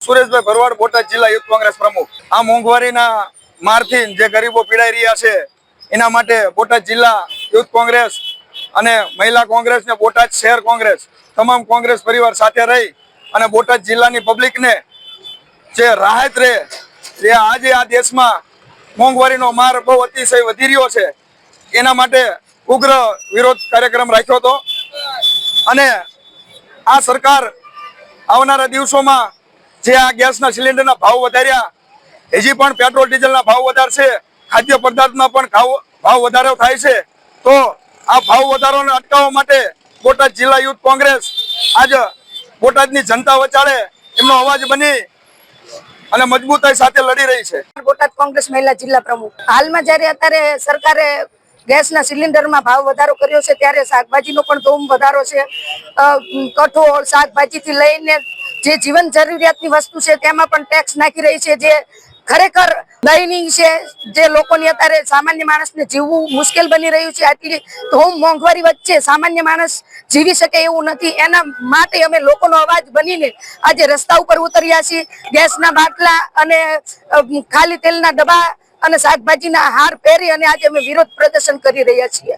સુરેશભાઈ ભરવાડ, બોટાદ જિલ્લા યુથ કોંગ્રેસ પ્રમુખ। આ મોંઘવારીના મારથી જે ગરીબો પીડાઈ રહ્યા છે એના માટે બોટાદ જિલ્લા યુથ કોંગ્રેસ અને મહિલા કોંગ્રેસ ને બોટાદ શહેર કોંગ્રેસ તમામ કોંગ્રેસ પરિવાર સાથે રહી અને બોટાદ જિલ્લાની પબ્લિકને જે રાહત રહે, જે આજે આ દેશમાં મોંઘવારીનો માર બહુ અતિશય વધી રહ્યો છે એના માટે ઉગ્ર વિરોધ કાર્યક્રમ રાખ્યો હતો। અને આ સરકાર આવનારા દિવસોમાં જે આ ગેસના સિલિન્ડરના ભાવ વધાર્યા, હજી પણ પેટ્રોલ ડીઝલના ભાવ વધારશે, ખાદ્ય પદાર્થના પણ ભાવ વધારો થાય છે। તો આ ભાવ વધારોને અટકાવવા માટે બોટાદ જિલ્લા યુથ કોંગ્રેસ આજે બોટાદની જનતા વચાળે એમનો અવાજ બની અને મજબૂતાઈ સાથે લડી રહી છે। બોટાદ કોંગ્રેસ મહિલા જિલ્લા પ્રમુખ। હાલમાં જ્યારે અત્યારે સરકારે ગેસના સિલિન્ડરમાં ભાવ વધારો કર્યો છે ત્યારે શાકભાજીનો પણ ધૂમ વધારો છે। કઠોળ શાકભાજીથી લઈને જે જીવન જરૂરિયાતની વસ્તુ છે તેમાં પણ ટેક્સ નાખી રહી છે, જે ખરેખર દયનીય છે। જે લોકોની અત્યારે સામાન્ય માણસને જીવવું મુશ્કેલ બની રહ્યું છે। આટલી ધૂમ મોંઘવારી વચ્ચે સામાન્ય માણસ જીવી શકે એવું નથી। એના માટે અમે લોકોનો અવાજ બનીને આજે રસ્તા ઉપર ઉતર્યા છીએ। ગેસના બાટલા અને ખાલી તેલના ડબ્બા અને શાકભાજીના હાર પહેરી અને આજે અમે વિરોધ પ્રદર્શન કરી રહ્યા છીએ।